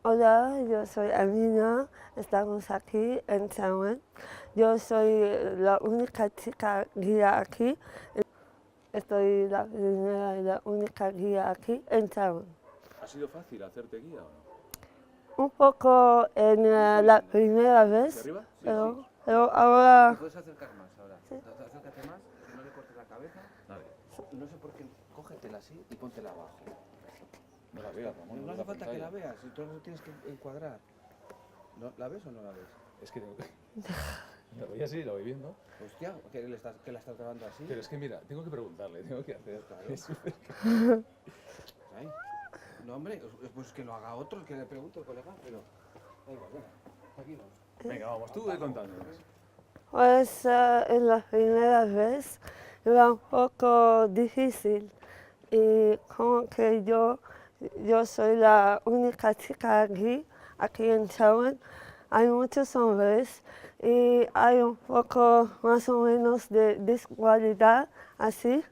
Hola, yo soy Amina, estamos aquí en Chauen. Yo soy la única chica guía aquí. Estoy la primera y la única guía aquí en Chauen. ¿Ha sido fácil hacerte guía o no? Un poco en la primera ¿Hacia vez, arriba? Sí, sí. pero ahora Te puedes acercar más ahora. Acércate más, que no le cortes la cabeza. Dale. No sé por qué. Cógetela así y póntela abajo. No la veo, Ramón. No hace falta que la veas, si tú lo tienes que encuadrar. ¿La ves o no la ves? Es que tengo que... La voy así, la voy viendo. Hostia, que la estás grabando así. Pero es que mira, tengo que preguntarle, tengo que hacer... Claro. Es súper... Ahí. No, hombre, pues que lo haga otro, que le pregunte al colega, pero... Da igual, venga, aquí vamos. Venga, vamos, tú ve contándonos. pues en la primera vez era un poco difícil y como que yo soy la única chica aquí en Chauen. Hay muchos hombres y hay un poco más o menos de desigualdad así.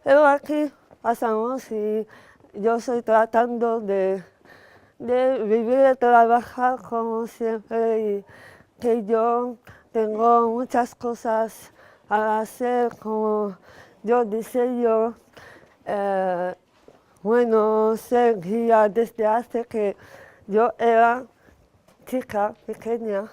Pero aquí pasamos y yo estoy tratando de vivir y trabajar como siempre y que yo tengo muchas cosas para hacer como yo diseño. Bueno, ser guía desde hace que yo era chica pequeña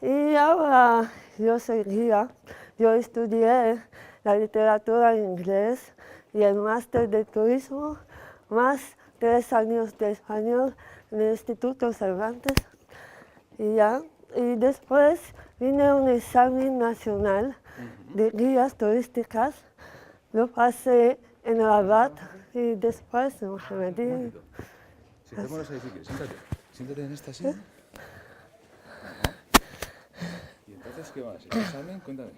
y ahora yo soy guía. Yo estudié la literatura en inglés y el máster de turismo, más 3 años de español en el Instituto Cervantes. Y ya, y después vine un examen nacional de guías turísticas. Lo pasé en Rabat y después en Mohamedí. Sentémonos ahí si quieres, siéntate. Siéntate en esta silla. ¿Y entonces qué más? ¿El examen? Cuéntame.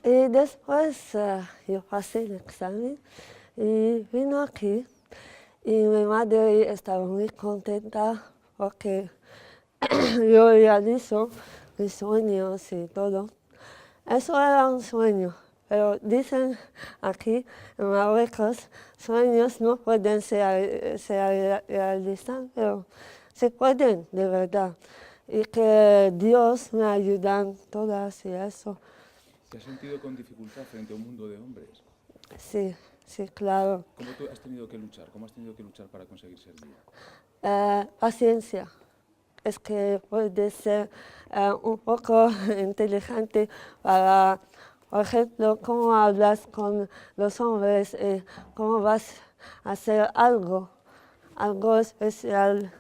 Y después yo pasé el examen y vino aquí. Y mi madre estaba muy contenta porque yo realizo mis sueños y todo. Eso era un sueño, pero dicen aquí en Marruecos, sueños no pueden ser realizados, pero se pueden de verdad. Y que Dios me ayuda en todas y eso. ¿Te has sentido con dificultad frente a un mundo de hombres? Sí, sí, claro. ¿Cómo tú has tenido que luchar? ¿Cómo has tenido que luchar para conseguir ser guía? Paciencia. Es que puedes ser un poco inteligente para, por ejemplo, cómo hablas con los hombres, cómo vas a hacer algo especial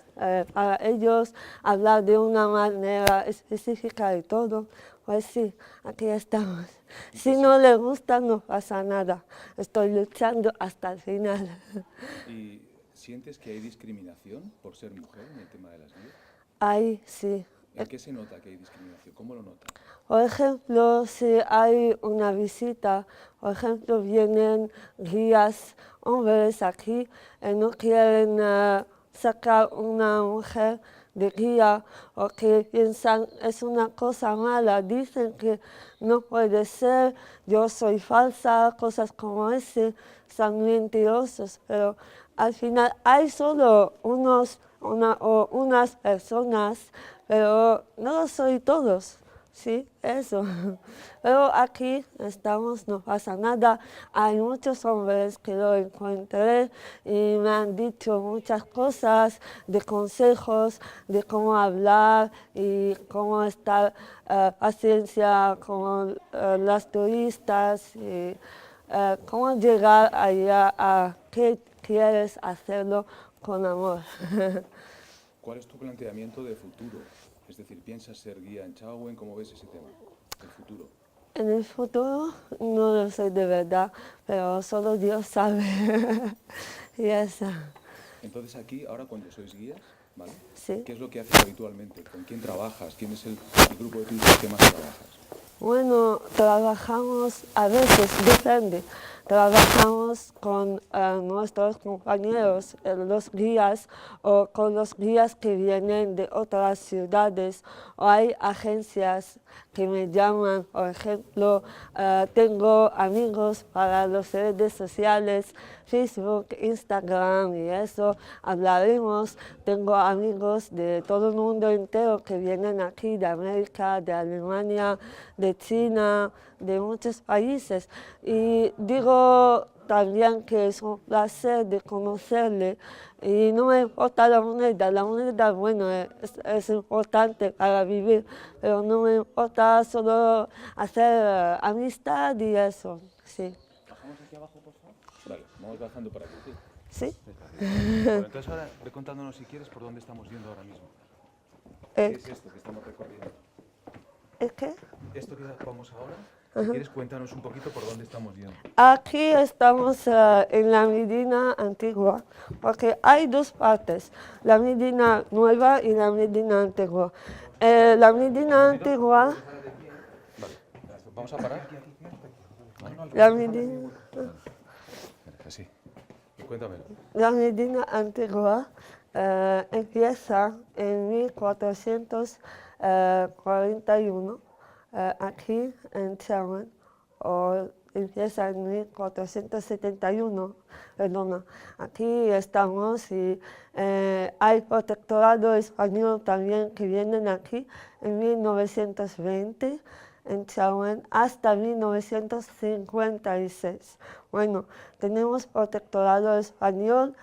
para ellos, hablar de una manera específica y todo. Pues sí, aquí estamos. Si no les gusta, no pasa nada. Estoy luchando hasta el final. ¿Y sientes que hay discriminación por ser mujer en el tema de las guías? Ahí sí. ¿En qué se nota que hay discriminación? ¿Cómo lo notas? Por ejemplo, si hay una visita, por ejemplo, vienen guías hombres aquí y no quieren sacar una mujer de guía o que piensan es una cosa mala, dicen que no puede ser, yo soy falsa, cosas como ese, son mentirosos, pero al final hay solo unas personas, pero no soy todos. Sí, eso. Pero aquí estamos, no pasa nada. Hay muchos hombres que lo encontré y me han dicho muchas cosas de consejos, de cómo hablar y cómo estar paciencia con las turistas y cómo llegar allá a qué quieres hacerlo con amor. ¿Cuál es tu planteamiento de futuro? Es decir, ¿piensas ser guía en Chauen? ¿Cómo ves ese tema? El futuro. En el futuro no lo sé de verdad, pero solo Dios sabe. Y eso. Entonces aquí, ahora cuando sois guías, ¿vale? Sí. ¿Qué es lo que haces habitualmente? ¿Con quién trabajas? ¿Quién es el grupo de turistas que más trabajas? Bueno, trabajamos, a veces depende, trabajamos con nuestros compañeros, los guías, o con los guías que vienen de otras ciudades, o hay agencias que me llaman, por ejemplo, tengo amigos para las redes sociales, Facebook, Instagram y eso, hablaremos. Tengo amigos de todo el mundo entero que vienen aquí, de América, de Alemania, de China, de muchos países. Y digo también que es un placer de conocerle y no me importa la moneda, bueno, es importante para vivir, pero no me importa solo hacer amistad y eso, sí. ¿Bajamos aquí abajo, por favor? Vale, vamos bajando para aquí, sí. ¿Sí? Bueno, entonces ahora ve contándonos si quieres por dónde estamos yendo ahora mismo. ¿Qué es esto que estamos recorriendo? ¿Es qué? Esto que vamos ahora, si quieres cuéntanos un poquito por dónde estamos yendo. Aquí estamos en la Medina antigua, porque hay dos partes, la Medina nueva y la Medina antigua. La Medina antigua, Vale, vamos a parar. la Medina, Así. Cuéntamelo. la Medina antigua empieza en 1441, aquí en Chauen, o empieza en 1471, perdona. Aquí estamos y hay protectorado español también que vienen aquí en 1920 en Chauen hasta 1956. Bueno, tenemos protectorado español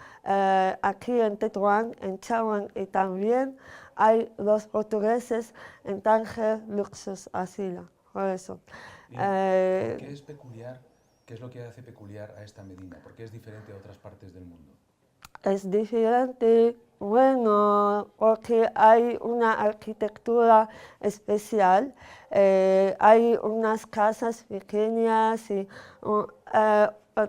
aquí en Tetuán, en Chauen, y también hay los portugueses en Tánger, Luxus, Asila, por eso. ¿Qué es peculiar? ¿Qué es lo que hace peculiar a esta Medina? ¿Por qué es diferente a otras partes del mundo? Es diferente, bueno, porque hay una arquitectura especial, hay unas casas pequeñas y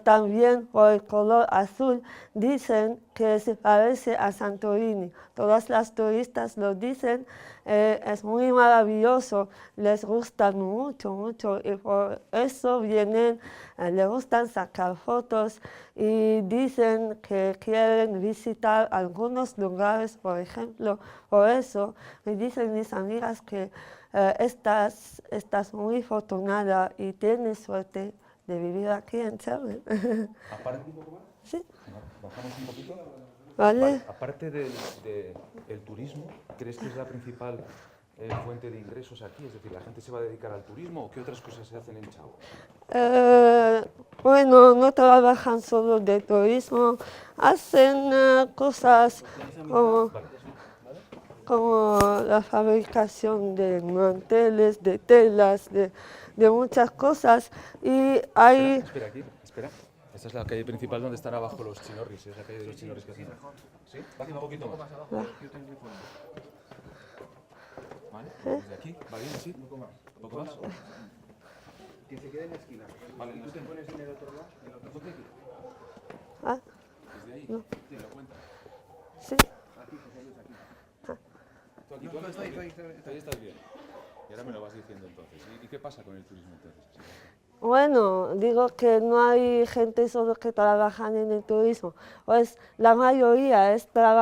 también por el color azul dicen que se parece a Santorini. Todas las turistas lo dicen, es muy maravilloso, les gusta mucho, mucho y por eso vienen, les gustan sacar fotos y dicen que quieren visitar algunos lugares, por ejemplo, por eso me dicen mis amigas que estás muy afortunada y tienes suerte de vivir aquí en Chauen. Aparte un poco más. Sí, Bajamos un poquito. vale. Aparte del turismo, ¿crees que es la principal fuente de ingresos aquí? Es decir, ¿la gente se va a dedicar al turismo o qué otras cosas se hacen en Chauen? Bueno, no trabajan solo de turismo, hacen cosas como la fabricación de manteles, de telas, de muchas cosas. Y hay... Espera, aquí, espera. Esta es la calle principal donde están abajo los chinorris, es la calle de los chinorris que hacen. ¿Sí? Baja un poquito más. ¿Vale? Desde aquí, ¿va bien así? Un poco más. Que se quede en la esquina. Vale, Y tú te pones en el otro lado. En el otro lado. Ah, Desde ahí, no. te lo cuenta. sí. Aquí, José Luis, aquí. Tú aquí, No, tú aquí estoy estás bien. Y ahora me lo vas diciendo entonces. ¿Y qué pasa con el turismo entonces? Bueno, digo que no hay gente solo que trabaja en el turismo, pues la mayoría está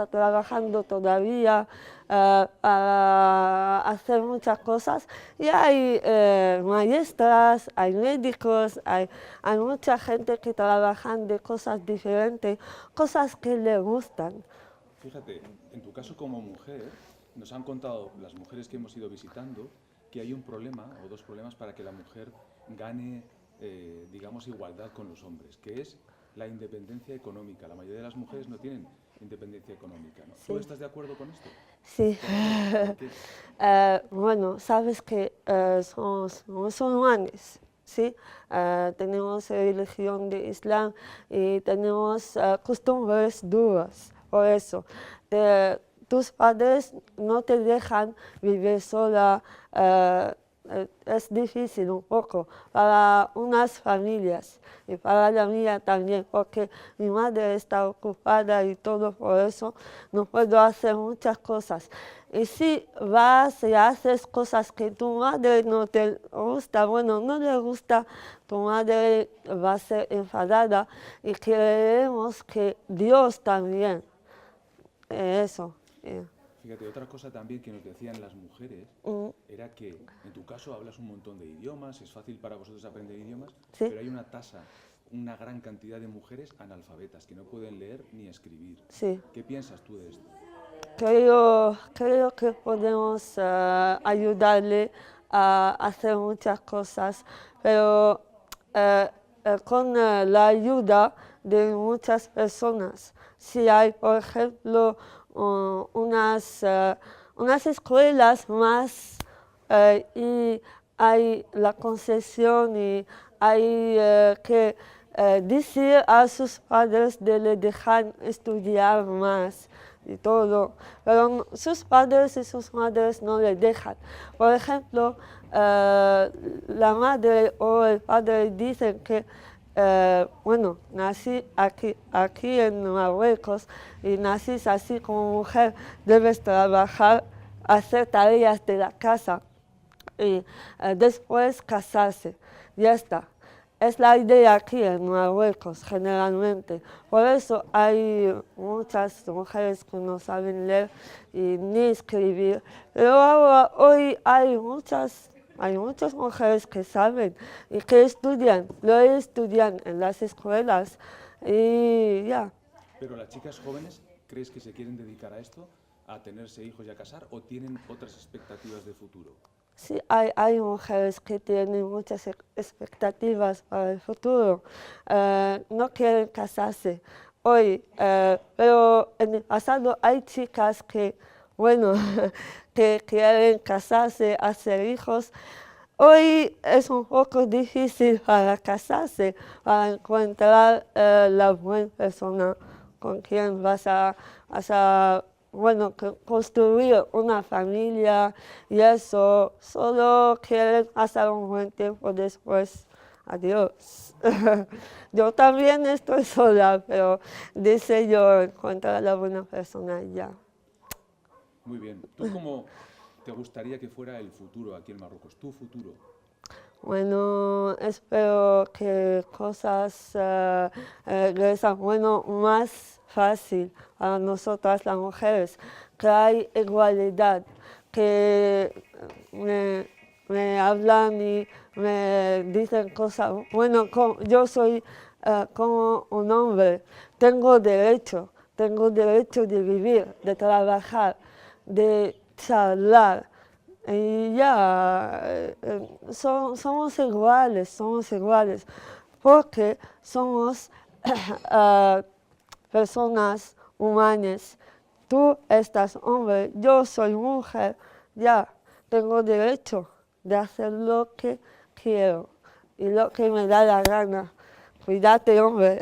trabajando todavía para hacer muchas cosas y hay maestras, hay médicos, hay mucha gente que trabajan de cosas diferentes, cosas que le gustan. Fíjate, en tu caso como mujer, nos han contado las mujeres que hemos ido visitando que hay un problema o dos problemas para que la mujer gane, digamos, igualdad con los hombres, que es la independencia económica. La mayoría de las mujeres no tienen independencia económica, ¿no? ¿Tú estás de acuerdo con esto? Sí. ¿Por qué? Bueno, sabes que somos musulmanes, ¿sí? Tenemos religión de Islam y tenemos costumbres duras, por eso. Tus padres no te dejan vivir sola, es difícil un poco para unas familias y para la mía también, porque mi madre está ocupada y todo, por eso no puedo hacer muchas cosas. Y si vas y haces cosas que tu madre no te gusta, bueno, no le gusta, tu madre va a ser enfadada y queremos que Dios también, eso. Fíjate, otra cosa también que nos decían las mujeres era que en tu caso hablas un montón de idiomas, es fácil para vosotros aprender idiomas, Sí. pero hay una tasa una gran cantidad de mujeres analfabetas que no pueden leer ni escribir. Sí. ¿Qué piensas tú de esto? Creo que podemos ayudarle a hacer muchas cosas, pero con la ayuda de muchas personas. Si hay, por ejemplo, unas escuelas más y hay la concesión y hay que decir a sus padres de le dejar estudiar más y todo, pero sus padres y sus madres no le dejan. Por ejemplo, la madre o el padre dicen que, bueno, nací aquí en Marruecos y nací así como mujer, debes trabajar, hacer tareas de la casa y después casarse. Ya está. Es la idea aquí en Marruecos, generalmente. Por eso hay muchas mujeres que no saben leer y ni escribir. Pero ahora, hoy hay muchas mujeres que saben y que estudian, lo estudian en las escuelas y ya. Pero las chicas jóvenes, ¿crees que se quieren dedicar a esto, a tenerse hijos y a casar, o tienen otras expectativas de futuro? Sí, hay mujeres que tienen muchas expectativas para el futuro, no quieren casarse hoy, pero en el pasado hay chicas que, bueno, que quieren casarse, hacer hijos. Hoy es un poco difícil para casarse, para encontrar la buena persona con quien vas a bueno, construir una familia y eso, solo quieren pasar un buen tiempo después. Adiós. Yo también estoy sola, pero deseo encontrar a la buena persona y ya. Muy bien. ¿Tú cómo te gustaría que fuera el futuro aquí en Marruecos? ¿Tu futuro? Bueno, espero que cosas sean bueno, más fácil para nosotras las mujeres, que hay igualdad, que me hablan y me dicen cosas, bueno, yo soy como un hombre, tengo derecho de vivir, de trabajar, de charlar. Y ya, somos iguales, porque somos personas humanas. Tú estás hombre, yo soy mujer, ya, tengo derecho de hacer lo que quiero y lo que me da la gana. Cuídate, hombre.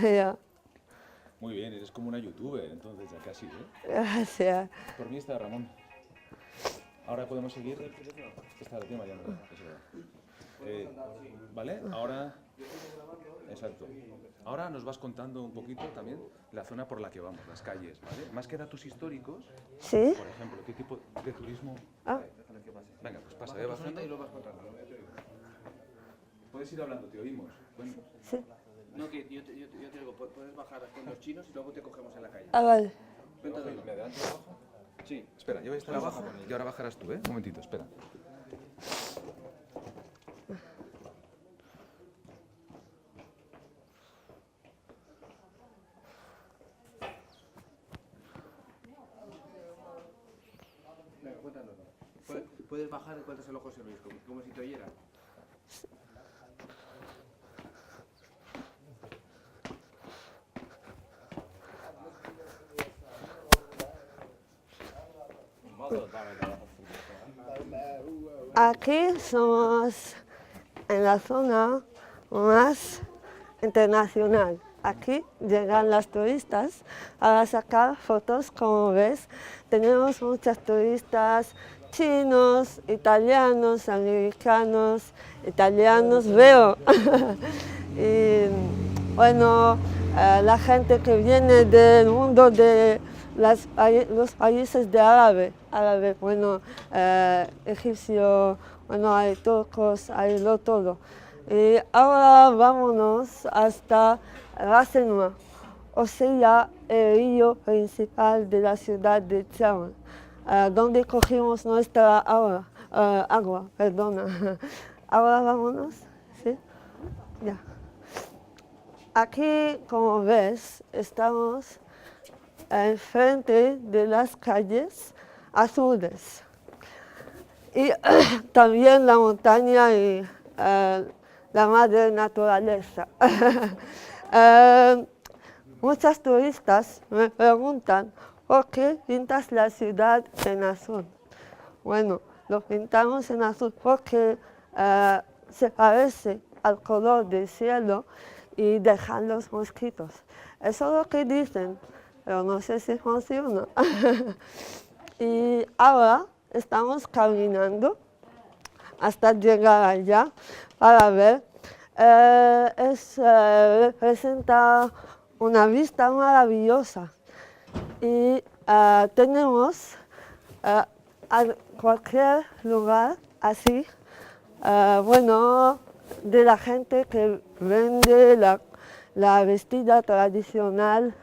Ya. Muy bien, eres como una youtuber, entonces ya casi, ¿eh? Gracias. Por mí está Ramón. Ahora podemos seguir. Esta la tiene Mariano, eso va. ¿Vale? Ahora. Exacto. Ahora nos vas contando un poquito también la zona por la que vamos, las calles, ¿vale? Más que datos históricos, ¿Sí? por ejemplo, ¿qué tipo de turismo? Ah. Venga, pues pasa, ve bajando. Y lo vas contando. Puedes ir hablando, te oímos. Bueno, Sí. No, que yo te digo, puedes bajar con los chinos y luego te cogemos en la calle. Ah, vale. Cuéntalo. ¿me adelanto abajo? Sí. Espera, yo voy a estar abajo y ahora bajarás tú, ¿eh? Un momentito, espera. Venga, cuéntanos. Puedes bajar y cuéntaselo a José Luis, como si te oyera. Aquí somos en la zona más internacional. Aquí llegan las turistas a sacar fotos, como ves. Tenemos muchos turistas chinos, italianos, americanos, veo. Y bueno, la gente que viene del mundo de los países de árabe, bueno, egipcio, bueno, hay turcos, hay lo todo. Y ahora vámonos hasta Ras El Noir, o sea, el río principal de la ciudad de Tsaoun, donde cogimos nuestra agua, perdona. Ahora vámonos, ¿sí? Ya. aquí, como ves, estamos enfrente de las calles azules. Y también la montaña y la madre naturaleza. Muchos turistas me preguntan, ¿por qué pintas la ciudad en azul? Bueno, lo pintamos en azul porque se parece al color del cielo y dejan los mosquitos. Eso es lo que dicen, pero no sé si funciona. Y ahora estamos caminando hasta llegar allá para ver. Representa una vista maravillosa y tenemos a cualquier lugar así, bueno, de la gente que vende la vestida tradicional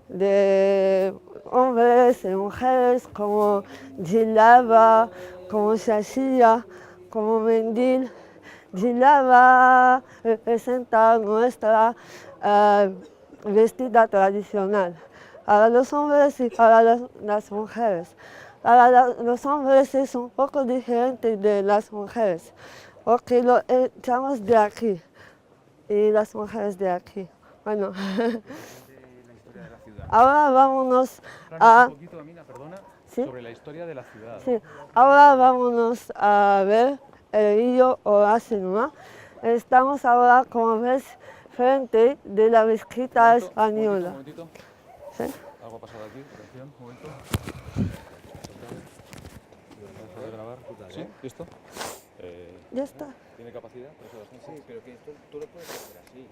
de hombres y mujeres como jilaba, como shashia, como mendil. Jilaba representa nuestra vestida tradicional para los hombres y para las mujeres. Para los hombres es un poco diferente de las mujeres, porque lo echamos de aquí y las mujeres de aquí. Bueno, ahora vámonos a... Un poquito, Amina, perdona, ¿sí? sobre la historia de la ciudad. Sí, ahora vámonos a ver el río Oasinua. Estamos ahora, como ves, frente de la mezquita española. Un momentito. ¿Sí? Algo ha pasado aquí, atención, un momento. ¿Deja de grabar? ¿Sí? ¿Listo? Ya está. ¿Tiene capacidad? Sí, pero que esto tú lo puedes hacer así.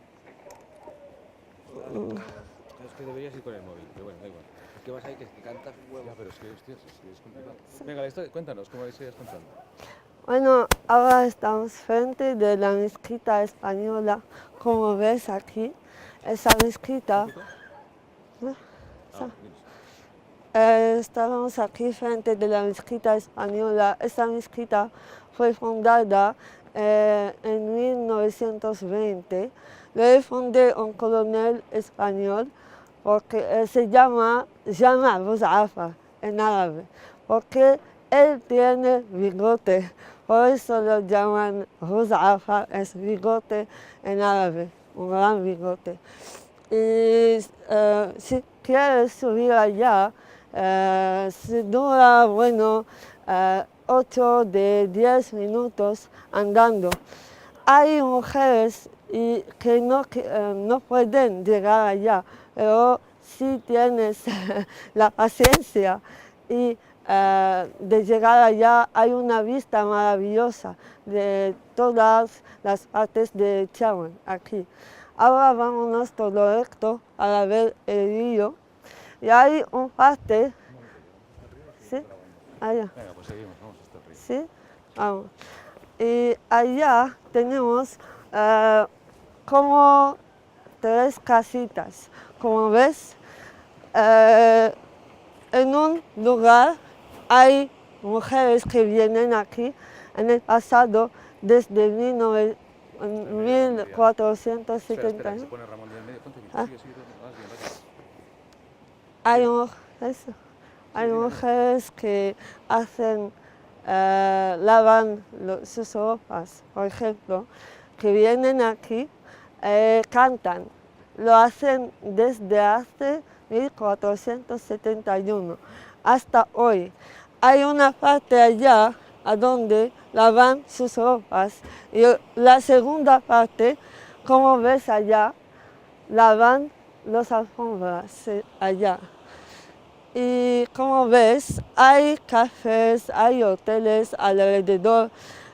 Es que deberías ir con el móvil, pero bueno, da igual. Es que vas ahí que cantas un huevo. Ya, pero es que, hostias, es complicado. Venga, la historia, cuéntanos, ¿cómo seguías contando? Bueno, ahora estamos frente de la mezquita española, como ves aquí. Esa mezquita... Estábamos aquí frente de la mezquita española. Esta mezquita fue fundada en 1920. Lo fundó un coronel español porque se llama Bouzafa en árabe, porque él tiene bigote. Por eso lo llaman Bouzafa, es bigote en árabe, un gran bigote. Y si quieres subir allá, se dura, bueno, 8 de 10 minutos andando. Hay mujeres que no pueden llegar allá, pero si tienes la paciencia y de llegar allá, hay una vista maravillosa de todas las partes de Chiawen, aquí. Ahora vámonos todo recto para ver el río. Y hay un parte, ¿sí? Allá. Venga, pues seguimos, vamos hasta el río. ¿Sí? Vamos. Y allá tenemos como 3 casitas. Como ves, en un lugar hay mujeres que vienen aquí en el pasado desde 1470. Espera, que se pone Ramón en medio. Ponte aquí, sigue, vas bien, Hay mujeres que hacen, lavan sus ropas, por ejemplo, que vienen aquí, cantan. Lo hacen desde hace 1471 hasta hoy. Hay una parte allá a donde lavan sus ropas y la segunda parte, como ves allá, lavan las alfombras allá. Y como ves, hay cafés, hay hoteles alrededor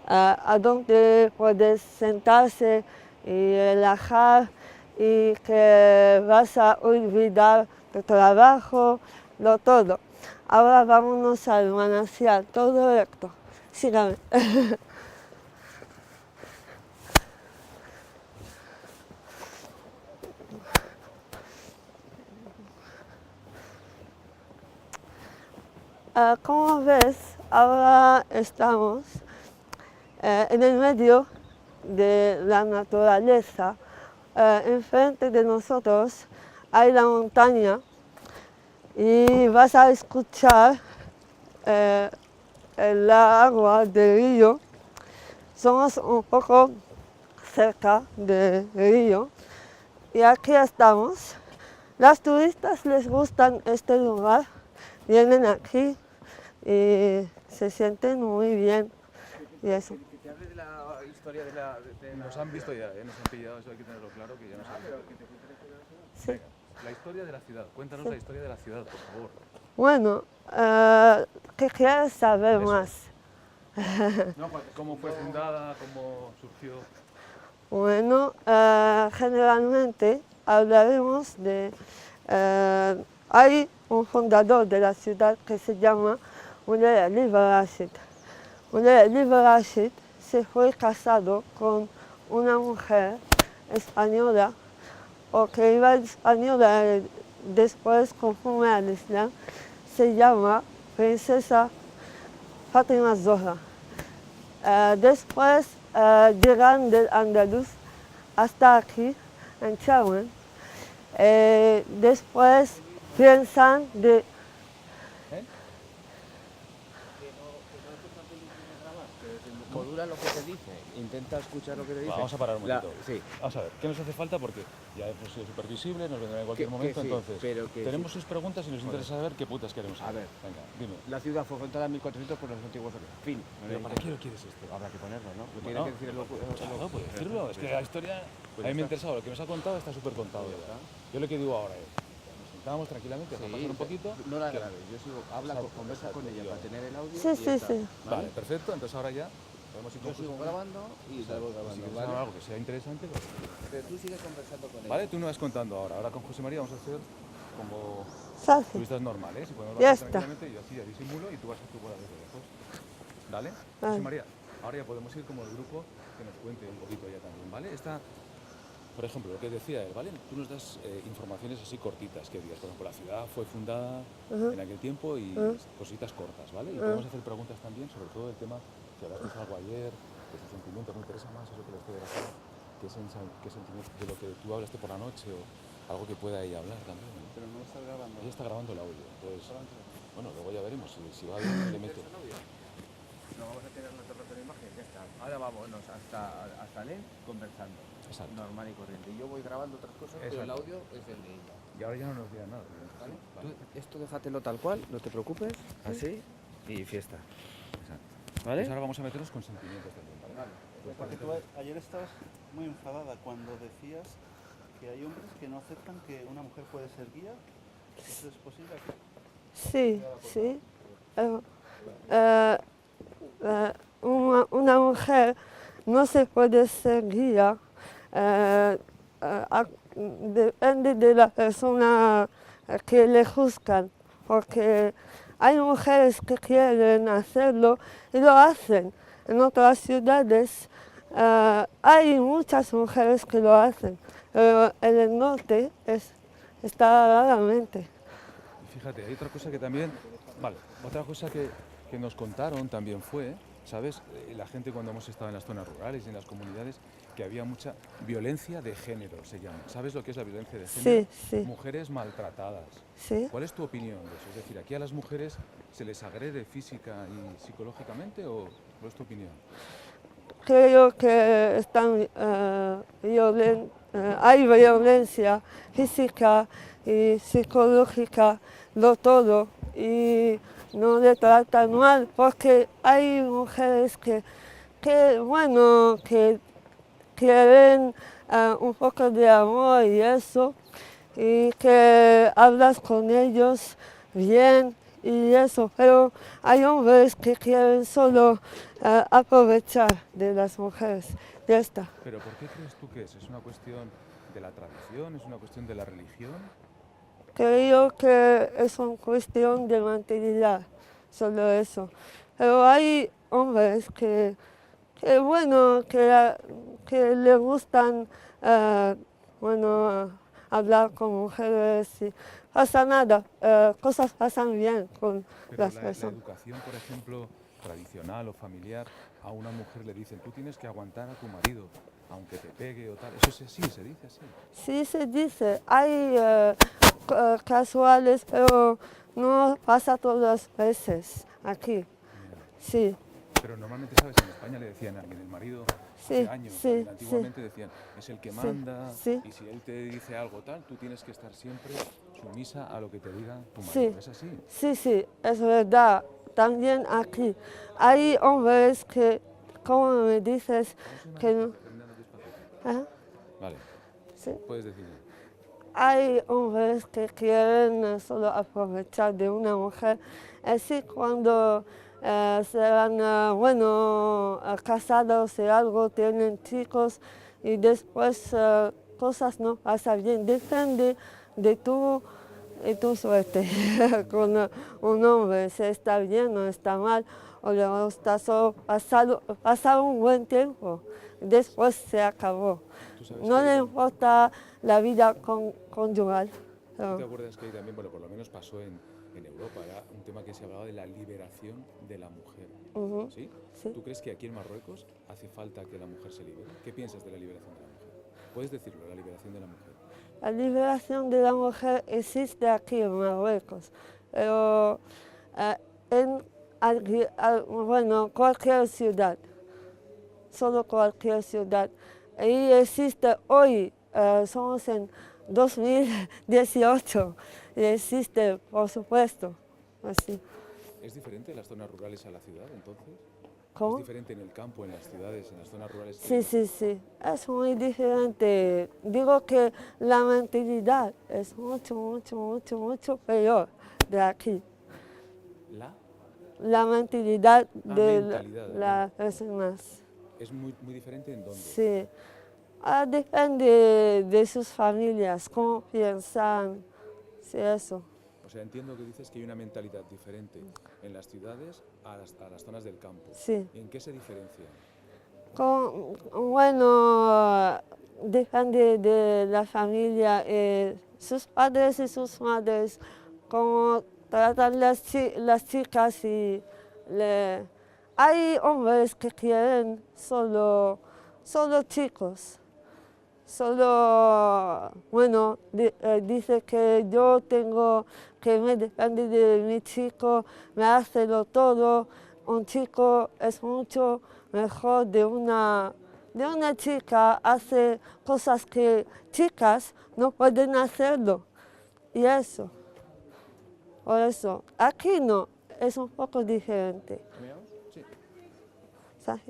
a donde puedes sentarse y relajar y que vas a olvidar tu trabajo, todo. Ahora vámonos al manantial, todo recto. Sígame. Como ves, ahora estamos en el medio de la naturaleza, enfrente de nosotros hay la montaña y vas a escuchar el agua del río. Somos un poco cerca del río y aquí estamos. Las turistas les gustan este lugar, vienen aquí y se sienten muy bien. Y eso. Que te hable de la historia de la... Nos han visto ya, nos han pillado, eso hay que tenerlo claro, que ya nos han visto. Sí. Venga, la historia de la ciudad, cuéntanos Sí. la historia de la ciudad, por favor. Bueno, ¿qué quieres saber Eso. más? No, ¿Cómo fue fundada? ¿Cómo surgió? Bueno, generalmente hablaremos de... hay un fundador de la ciudad que se llama Muley Ali Rashid. Muley Ali Rashid se fue casado con una mujer española, o que iba española después conforme al Islam, se llama Princesa Fátima Zahra. Después llegan del Andaluz hasta aquí, en Chauen. Después piensan de... Modula lo que te dice, intenta escuchar lo que te dice. Vamos a parar un momentito. Sí. Vamos a ver, ¿qué nos hace falta? Porque ya hemos sido súper visibles, nos vendrán en cualquier Que momento, sí, entonces pero que tenemos sus preguntas y nos interesa saber qué putas queremos A saber. ver. Venga, dime. La ciudad fue fundada en 1400 por los antiguos orientales. Fin. ¿Pero para qué lo quieres esto? Habrá que ponerlo, ¿no? Lo Bueno, tiene que decir el Claro, puede decirlo, es que la historia a mí me ha interesado, lo que nos ha contado está súper contado ya. Yo lo que digo ahora es, nos sentamos tranquilamente, a pasar un poquito. No la grabes, yo sigo, conversa con ella para tener el audio. Sí, y ya sí, está. sí. Vale, perfecto, entonces ahora ya podemos ir Yo sigo grabando y salgo Si grabando, quieres ¿vale? saber algo que sea interesante, pues, Pero tú sigues conversando con ella. vale, tú me vas contando ahora. Ahora con José María vamos a hacer como Salsi. turistas normales, y podemos Ya bajar está. tranquilamente, yo así ya disimulo y tú vas a tu bola desde lejos. ¿Vale? Vale. José María, ahora ya podemos ir como el grupo que nos cuente un poquito ya también, ¿vale? Por ejemplo, lo que decía él, ¿vale? Tú nos das informaciones así cortitas, que digas, por ejemplo, la ciudad fue fundada en aquel tiempo y cositas cortas, ¿vale? Y podemos hacer preguntas también sobre todo el tema, si hablaste algo ayer, de sus sentimientos, me interesa más eso que le estoy diciendo, qué sentimientos de lo que tú hablaste por la noche o algo que pueda ella hablar también, ¿no? Pero no está grabando. Ella está grabando el audio, entonces, bueno, luego ya veremos si va bien, le meto. No vamos a tener nuestra propia imagen, ya está. Ahora vámonos hasta Len conversando. Exacto. Normal y corriente. Y yo voy grabando otras cosas, pero el Exacto. audio es el de ella. Y ahora ya no nos dirán nada. ¿Vale? Vale. Tú esto déjatelo tal cual, no te preocupes, así y fiesta. Exacto. ¿Vale? Pues ahora vamos a meternos con sentimientos también, ¿vale? Porque tú ayer estabas muy enfadada cuando decías que hay hombres que no aceptan que una mujer puede ser guía. ¿Eso es posible? Sí, sí. Una mujer no se puede ser guía. Depende de la persona que le juzgan, porque hay mujeres que quieren hacerlo y lo hacen. En otras ciudades hay muchas mujeres que lo hacen, pero en el norte está raramente. Y fíjate, hay otra cosa que también, vale, otra cosa que nos contaron también fue, ¿sabes? La gente cuando hemos estado en las zonas rurales y en las comunidades, que había mucha violencia de género, se llama. ¿Sabes lo que es la violencia de género? Sí, sí. Mujeres maltratadas. Sí. ¿Cuál es tu opinión de eso? Es decir, ¿aquí a las mujeres se les agrede física y psicológicamente o cuál es tu opinión? Creo que hay violencia física y psicológica, lo todo, y no le tratan mal, porque hay mujeres que quieren un poco de amor y eso, y que hablas con ellos bien y eso, pero hay hombres que quieren solo aprovechar de las mujeres. Ya está. ¿Pero por qué crees tú que es? ¿Es una cuestión de la tradición? ¿Es una cuestión de la religión? Creo que es una cuestión de mentalidad, solo eso. Pero hay hombres que le gustan hablar con mujeres y pasa nada, cosas pasan bien con Pero las la personas. educación, por ejemplo, tradicional o familiar, a una mujer le dicen, tú tienes que aguantar a tu marido, aunque te pegue o tal. Eso es así, se dice así. Sí se dice, hay casuales, pero no pasa todas las veces aquí. Mira. Sí, Pero normalmente, ¿sabes? En España le decían a alguien, el marido, Sí, hace años, sí, antiguamente decían, es el que Sí, manda, sí. y si él te dice algo tal, tú tienes que estar siempre sumisa a lo que te diga tu Sí. marido. ¿Es así? sí, sí, es verdad. También aquí hay hombres que, como me dices, que no. Terminando despacito. Ajá, Vale, sí. puedes decirlo. Hay hombres que quieren solo aprovechar de una mujer. Así cuando serán, casados y algo, tienen chicos y después cosas no pasan bien. Depende de tu suerte con un hombre, si está bien o está mal, o le gusta solo pasar un buen tiempo. Después se acabó. Tú sabes No que le hay importa la vida conyugal. ¿Tú te acuerdas que ahí también, bueno, por lo menos pasó en Europa, era un tema que se hablaba de la liberación de la mujer? Ujú, ¿Sí? sí. ¿Tú crees que aquí en Marruecos hace falta que la mujer se libere? ¿Qué piensas de la liberación de la mujer? Puedes decirlo, la liberación de la mujer. La liberación de la mujer existe aquí en Marruecos, pero en cualquier ciudad, solo cualquier ciudad. Y existe hoy, somos en 2018, y existe, por supuesto, así. ¿Es diferente las zonas rurales a la ciudad, entonces? ¿Cómo? ¿Es diferente en el campo, en las ciudades, en las zonas rurales? Sí, sí, sí, es muy diferente. Digo que la mentalidad es mucho peor de aquí. La mentalidad de mentalidad, las personas. ¿Es muy diferente en dónde? Sí, depende de sus familias, cómo piensan, sí, eso. O sea, entiendo que dices que hay una mentalidad diferente en las ciudades a las zonas del campo. Sí. ¿Y en qué se diferencia? Depende de la familia, sus padres y sus madres, cómo tratan las chicas hay hombres que quieren solo chicos. Solo, dice que yo tengo que me depende de mi chico, me hace todo. Un chico es mucho mejor de una chica, hace cosas que chicas no pueden hacerlo. Y eso, por eso, aquí no, es un poco diferente. ¿Me llamas? Sí. ¿Sabes?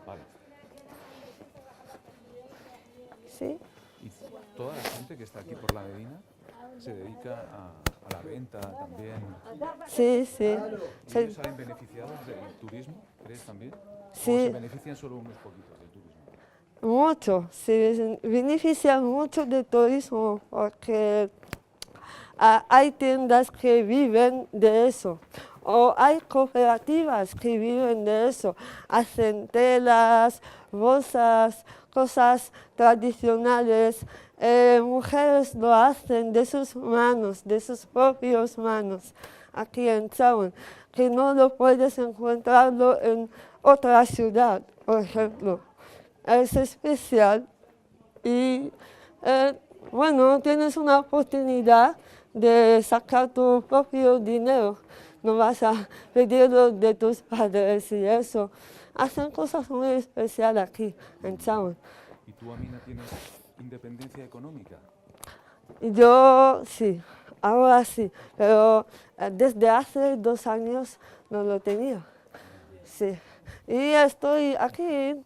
Vale. ¿Sí? Y toda la gente que está aquí por la Medina se dedica a la venta también. Sí, sí. ¿Y ellos salen beneficiados del turismo, crees también? Sí. ¿O se benefician solo unos poquitos del turismo? Mucho, se benefician mucho del turismo porque hay tiendas que viven de eso, o hay cooperativas que viven de eso, hacen telas, bolsas, cosas tradicionales. Mujeres lo hacen de sus manos, de sus propias manos, aquí en Chauen, que no lo puedes encontrarlo en otra ciudad, por ejemplo. Es especial y tienes una oportunidad de sacar tu propio dinero. No vas a pedirlo de tus padres y eso. Hacen cosas muy especiales aquí en Chauen. ¿Y tú, Amina, tienes independencia económica? Yo sí, ahora sí, pero desde hace 2 años no lo tenía. Sí. Y estoy aquí,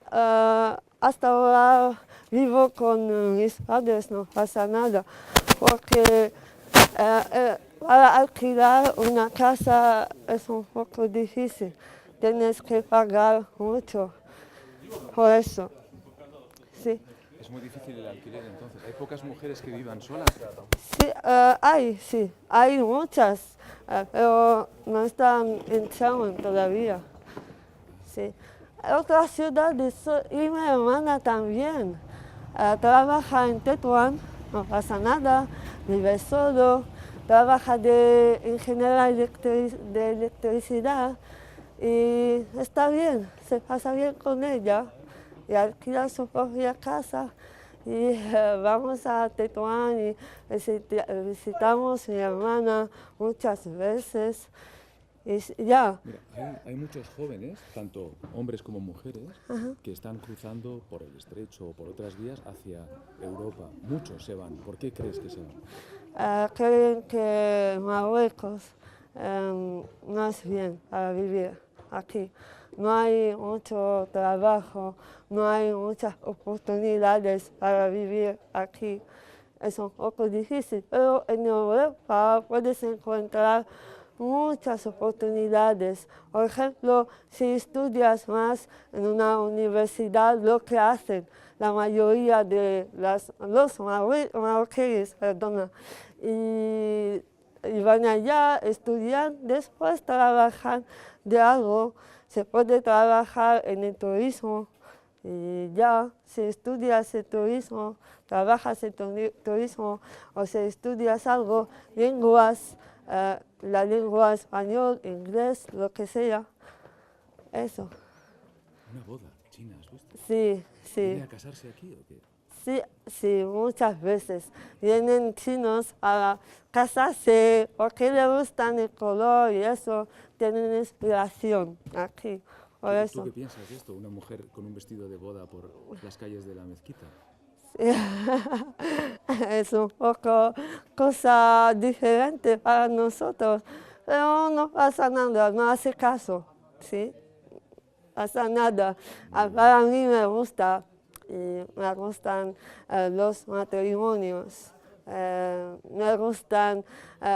hasta ahora vivo con mis padres, no pasa nada, porque para alquilar una casa es un poco difícil, tienes que pagar mucho, por eso. Sí. Es muy difícil el alquiler, entonces. ¿Hay pocas mujeres que vivan solas? Sí, hay muchas, pero no están en Chauen todavía. Sí. Otras ciudades, y mi hermana también, trabaja en Tetuán, no pasa nada, vive solo, trabaja de ingeniera de electricidad, y está bien, se pasa bien con ella y alquila su propia casa y vamos a Tetuán y visitamos a mi hermana muchas veces y ya. Mira, hay muchos jóvenes, tanto hombres como mujeres, que están cruzando por el estrecho o por otras vías hacia Europa. Muchos se van. ¿Por qué crees que se van? Creen que Marruecos no es bien para vivir aquí. No hay mucho trabajo, no hay muchas oportunidades para vivir aquí. Es un poco difícil, pero en Europa puedes encontrar muchas oportunidades. Por ejemplo, si estudias más en una universidad, lo que hacen la mayoría de los marroquíes, y van allá, estudian, después trabajan de algo. Se puede trabajar en el turismo y ya, si estudias el turismo, trabajas en turismo o si estudias algo, lenguas, la lengua español, inglés, lo que sea, eso. Una boda china, ¿has visto? Sí, ¿Viene sí. a casarse aquí o qué? Sí, sí, muchas veces vienen chinos a casarse porque les gustan el color y eso, tienen inspiración aquí. Por ¿Tú eso. qué piensas de esto? Una mujer con un vestido de boda por las calles de la mezquita. Es un poco cosa diferente para nosotros, pero no pasa nada, no hace caso, ¿sí? Pasa nada. Para mí me gusta, y me gustan los matrimonios, me gustan,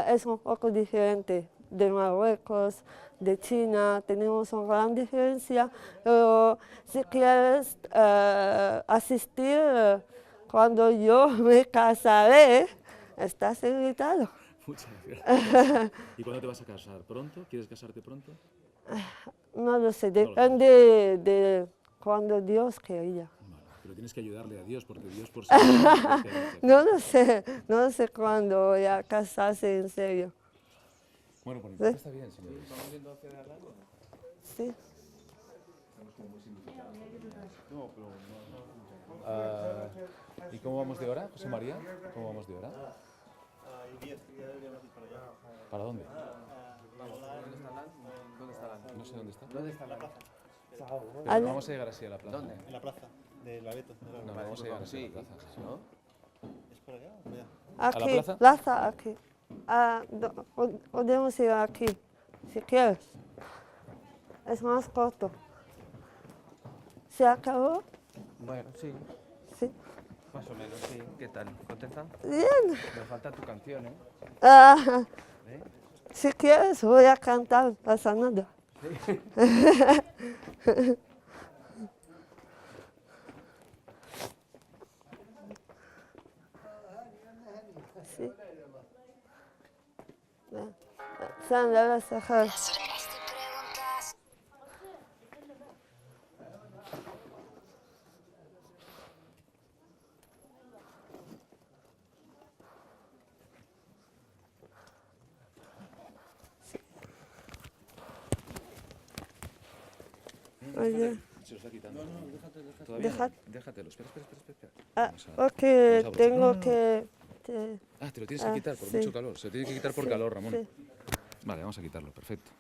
es un poco diferente de Marruecos, de China, tenemos una gran diferencia, pero si quieres asistir cuando yo me casaré, estás invitado. Muchas gracias. ¿Y cuándo te vas a casar? ¿Pronto? ¿Quieres casarte pronto? No lo sé, No lo depende de cuando Dios quería. Vale, pero tienes que ayudarle a Dios, porque Dios por sí mismo no puede hacer muchas cosas. No sé cuándo voy a casarse en serio. Bueno, por mi parte está bien, señores. Sí. ¿Y cómo vamos de hora, José María? ¿Cómo vamos de hora? Y 10, ya deberíamos ir para allá. ¿Para dónde? ¿Dónde está la? No sé dónde está. ¿Dónde está la plaza? Pero no vamos a llegar así a la plaza. ¿Dónde? En la plaza de Laredo. No, no vamos a llegar así a la plaza. ¿No? ¿Es por allá o por allá? Aquí, plaza? plaza aquí. Podemos ir aquí, si quieres. Es más corto. ¿Se acabó? Bueno, sí. Sí. Más o menos, sí. ¿Qué tal? ¿Contenta? Bien. Me falta tu canción, ¿eh? Ah, ¿Eh? si quieres voy a cantar, pasa nada. Sí. Sen de vas a dejar. Oye, Se lo está quitando. Déjatelo. Espera. porque Vamos a tengo abrochar. que... Ah, te lo tienes que quitar por sí. mucho calor. Se lo tiene que quitar por Sí, calor, Ramón. sí. Vale, vamos a quitarlo. Perfecto.